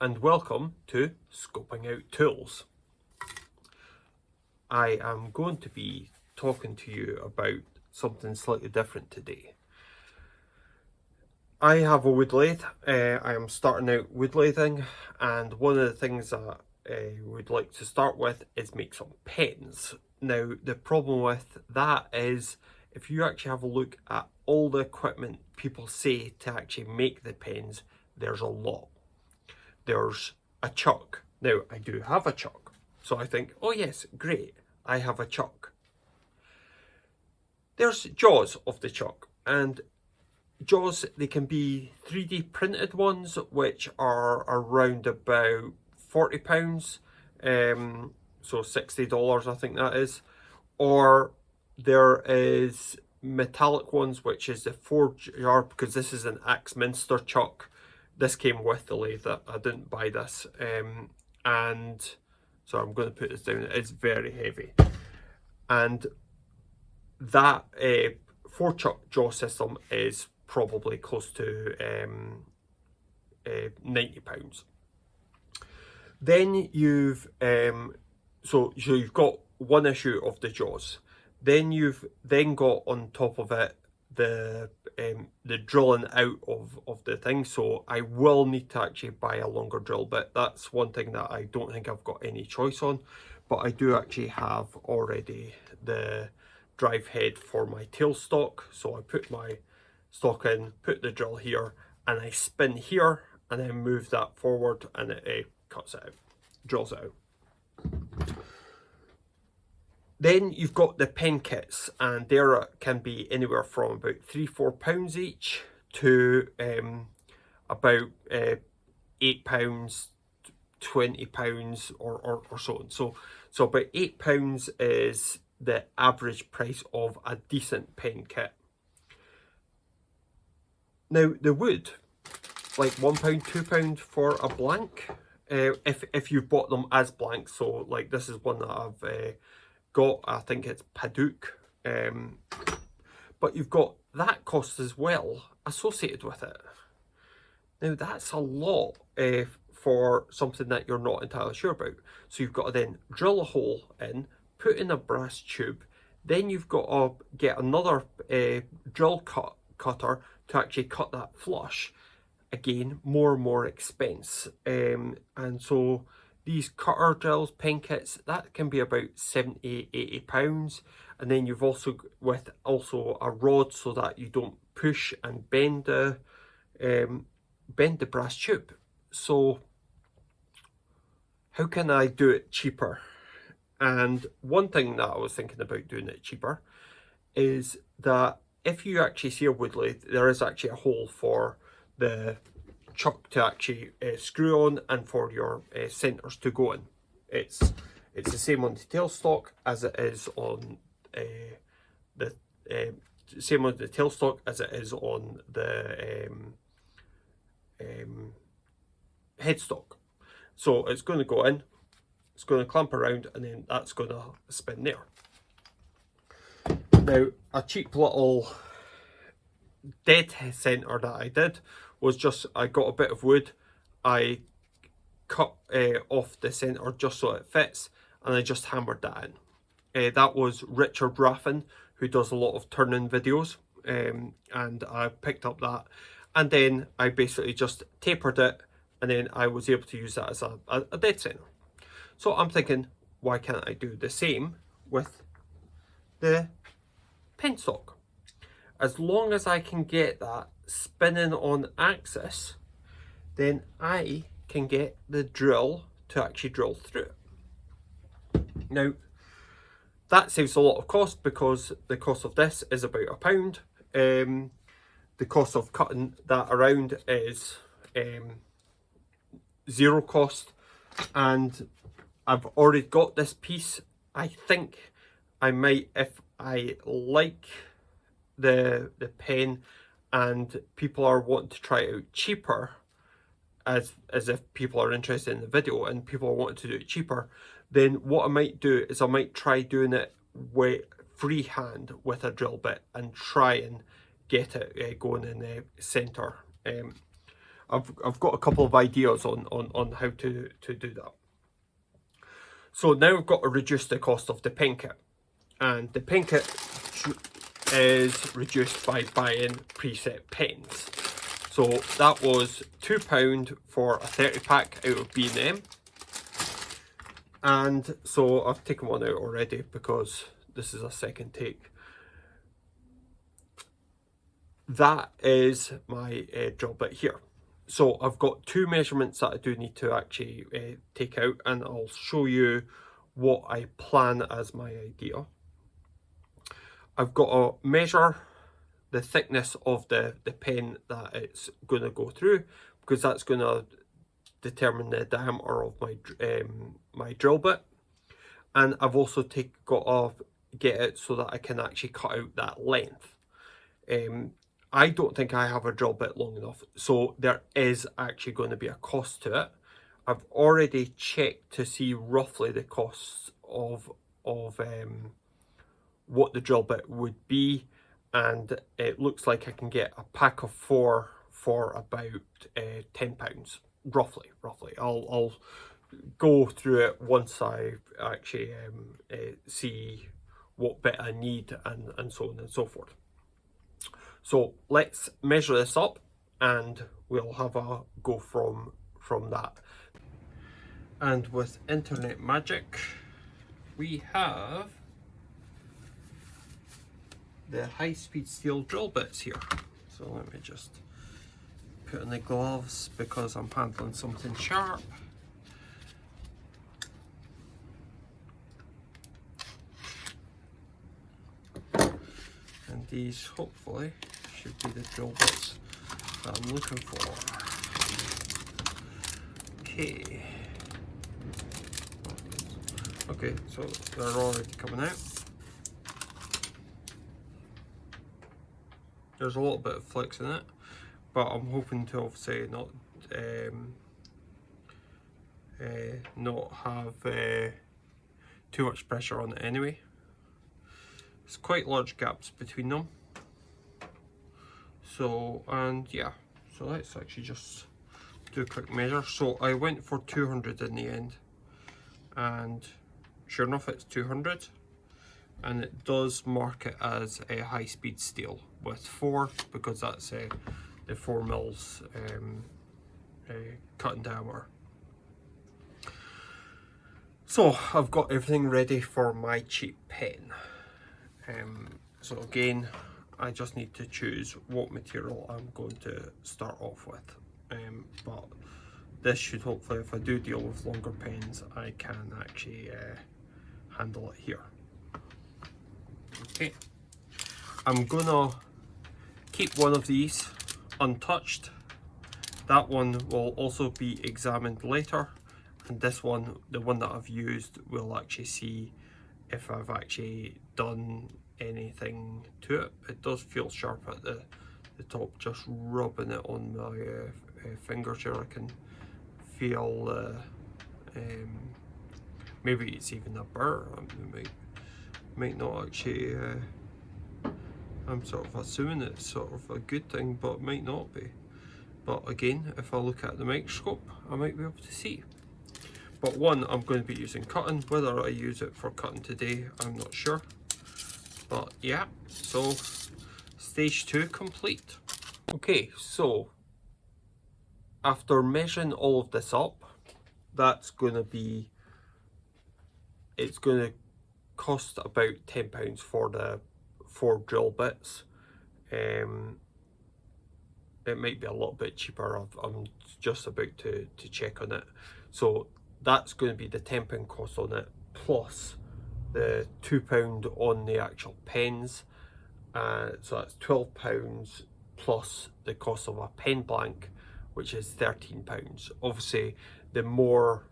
and welcome to Scoping Out Tools. I am going to be talking to you about something slightly different today. I have a wood lathe. I am starting out wood lathing, and one of the things that I would like to start with is make some pens. Now, the problem with that is if you actually have a look at all the equipment people say to actually make the pens, there's a lot. There's a chuck. Now, I do have a chuck, so I think, oh yes, great, I have a chuck. There's jaws of the chuck, and jaws, they can be 3D printed ones, which are around about £40, so $60 I think that is, or there is metallic ones, which is the 4-jar, because this is an Axminster chuck. This came with the lathe. I didn't buy this, and so I'm going to put this down. It's very heavy, and that 4-chuck jaw system is probably close to £90. Then you've so you've got one issue of the jaws. Then you've got on top of it the drilling out of the thing, so I will need to actually buy a longer drill bit. That's one thing that I don't think I've got any choice on, but I do actually have already the drive head for my tailstock. So I put my stock in, put the drill here, and I spin here and then move that forward, and it cuts it out, drills it out. Then you've got the pen kits, and there can be anywhere from about £3-4 each to about £8, £20 or so on. So about £8 is the average price of a decent pen kit. Now the wood, like £1, £2 for a blank, if you've bought them as blanks. So like this is one that I've got, I think it's Paduk, but you've got that cost as well associated with it. Now that's a lot for something that you're not entirely sure about. So you've got to then drill a hole in, put in a brass tube, then you've got to get another drill cutter to actually cut that flush. Again, more and more expense, and so these cutter drills, pen kits, that can be about £70-80, and then you've also with a rod so that you don't push and bend the brass tube. So how can I do it cheaper? And one thing that I was thinking about doing it cheaper is that if you actually see a wood lathe, there is actually a hole for the chuck to actually screw on and for your centers to go in. It's the same on the tailstock as it is on the same on the tailstock as it is on the headstock. So it's going to go in, it's going to clamp around, and then that's going to spin there. Now, a cheap little dead center that I did was just, I got a bit of wood, I cut off the center just so it fits, and I just hammered that in. That was Richard Raffin, who does a lot of turning videos, and I picked up that, and then I basically just tapered it, and then I was able to use that as a dead center. So I'm thinking, why can't I do the same with the penstock? As long as I can get that spinning on axis, then I can get the drill to actually drill through it. Now, that saves a lot of cost, because the cost of this is about £1. The cost of cutting that around is zero cost, and I've already got this piece. I think I might, if I like the pen and people are wanting to try it out cheaper, as if people are interested in the video and people are wanting to do it cheaper, then what I might do is I might try doing it with freehand with a drill bit and try and get it going in the center. I've got a couple of ideas on how to do that. So now we've got to reduce the cost of the pen kit, and the pen kit is reduced by buying preset pens. So that was £2 for a 30 pack out of B&M, and so I've taken one out already because this is a second take. That is my drill bit here. So I've got two measurements that I do need to actually take out, and I'll show you what I plan as my idea. I've got to measure the thickness of the pen that it's going to go through, because that's going to determine the diameter of my my drill bit. And I've also got to get it so that I can actually cut out that length. I don't think I have a drill bit long enough, so there is actually going to be a cost to it. I've already checked to see roughly the costs of what the drill bit would be, and it looks like I can get a pack of 4 for about £10, roughly. I'll go through it once I actually see what bit I need and so on and so forth. So let's measure this up and we'll have a go from that. And with internet magic, we have the high-speed steel drill bits here. So let me just put on the gloves because I'm handling something sharp. And these hopefully should be the drill bits that I'm looking for. Okay. Okay, so they're already coming out. There's a little bit of flex in it, but I'm hoping to obviously not have too much pressure on it anyway. There's quite large gaps between them. So, and yeah, so let's actually just do a quick measure. So I went for 200 in the end, and sure enough it's 200, and it does mark it as a high-speed steel with 4, because that's the 4 mils cutting diameter. So I've got everything ready for my cheap pen. So again, I just need to choose what material I'm going to start off with. But this should hopefully, if I do deal with longer pens, I can actually handle it here. Okay, I'm gonna keep one of these untouched. That one will also be examined later, and this one, the one that I've used, will actually see if I've actually done anything to it. It does feel sharp at the top, just rubbing it on my fingers here. I can feel maybe it's even a burr. It might not actually, I'm sort of assuming it's sort of a good thing, but it might not be. But again, if I look at the microscope, I might be able to see. But one, I'm going to be using cutting. Whether I use it for cutting today, I'm not sure. But yeah, so stage 2 complete. Okay, so after measuring all of this up, that's going to be, it's going to cost about £10 for the 4 drill bits. It might be a little bit cheaper. I'm just about to check on it. So that's going to be the £10 cost on it, plus the £2 on the actual pens. So that's £12 plus the cost of a pen blank, which is £13. Obviously, the more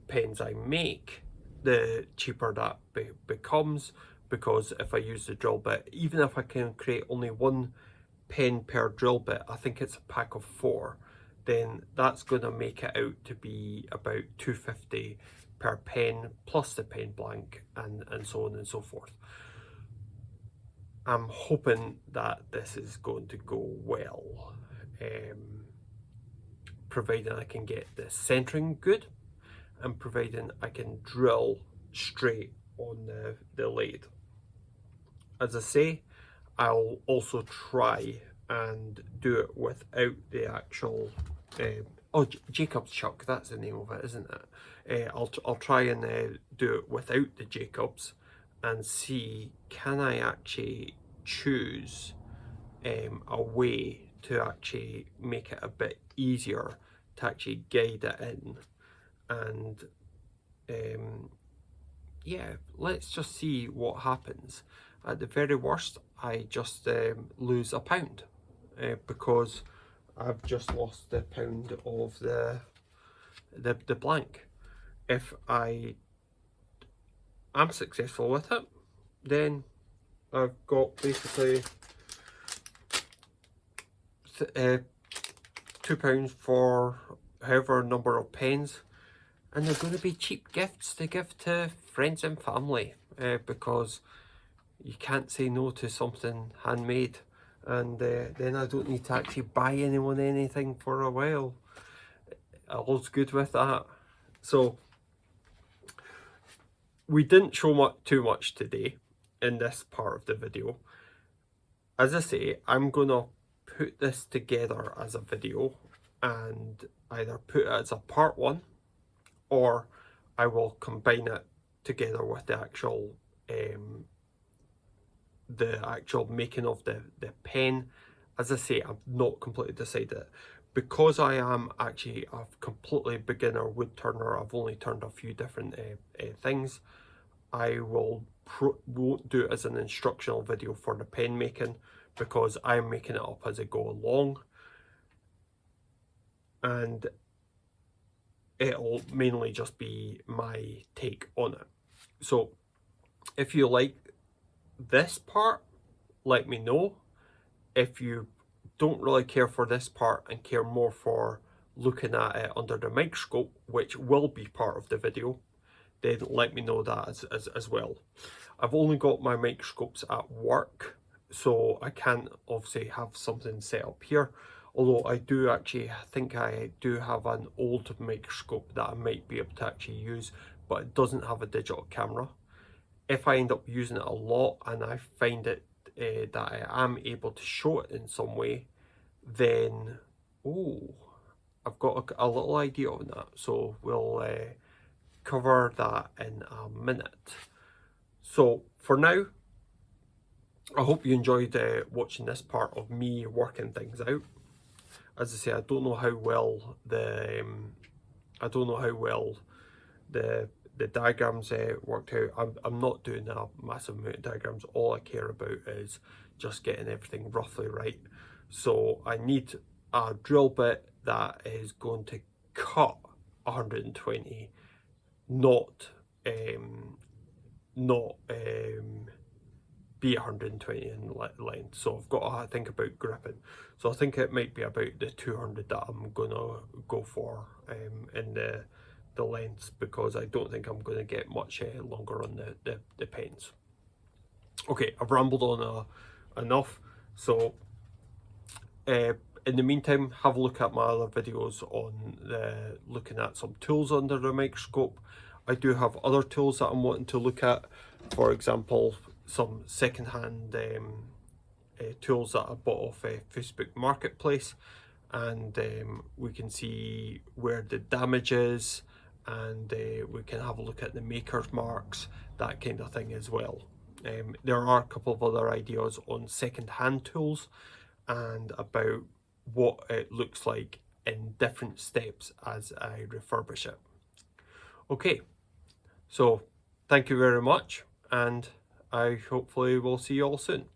pens I make, the cheaper that becomes, because if I use the drill bit, even if I can create only 1 pen per drill bit, I think it's a pack of 4, then that's going to make it out to be about £2.50 per pen, plus the pen blank, and so on and so forth. I'm hoping that this is going to go well. providing I can get the centering good and providing I can drill straight on the lathe. As I say, I'll also try and do it without the actual Jacob's chuck, that's the name of it, isn't it? I'll try and do it without the Jacobs and see, can I actually choose a way to actually make it a bit easier to actually guide it in. And yeah, let's just see what happens. At the very worst, I just lose a pound because I've just lost the pound of the blank. If I am successful with it, then I've got basically £2 for however number of pens, and they're going to be cheap gifts to give to friends and family because you can't say no to something handmade, and then I don't need to actually buy anyone anything for a while. All's good with that. So we didn't show too much today in this part of the video. As I say, I'm gonna put this together as a video and either put it as a part 1, or I will combine it together with the actual making of the pen. As I say, I've not completely decided. Because I am actually a completely beginner wood turner, I've only turned a few different things. I won't do it as an instructional video for the pen making because I'm making it up as I go along, and it'll mainly just be my take on it. So if you like this part, let me know. If you don't really care for this part and care more for looking at it under the microscope, which will be part of the video, then let me know that as well. I've only got my microscopes at work, so I can't obviously have something set up here. Although I think I do have an old microscope that I might be able to actually use, but it doesn't have a digital camera. If I end up using it a lot and I find it that I am able to show it in some way, then I've got a little idea on that. So we'll cover that in a minute. So for now, I hope you enjoyed watching this part of me working things out. As I say, I don't know how well the diagrams worked out. I'm not doing a massive amount of diagrams. All I care about is just getting everything roughly right. So I need a drill bit that is going to cut 120, not be 120 in length. So I've got to think about gripping. So I think it might be about the 200 that I'm gonna go for in the lengths, because I don't think I'm going to get much longer on the pens. Okay, I've rambled on enough. So in the meantime, have a look at my other videos on looking at some tools under the microscope. I do have other tools that I'm wanting to look at. For example, some second-hand tools that I bought off Facebook Marketplace, and we can see where the damage is, and we can have a look at the maker's marks, that kind of thing as well. There are a couple of other ideas on second-hand tools and about what it looks like in different steps as I refurbish it. Okay, so thank you very much, and I hopefully will see you all soon.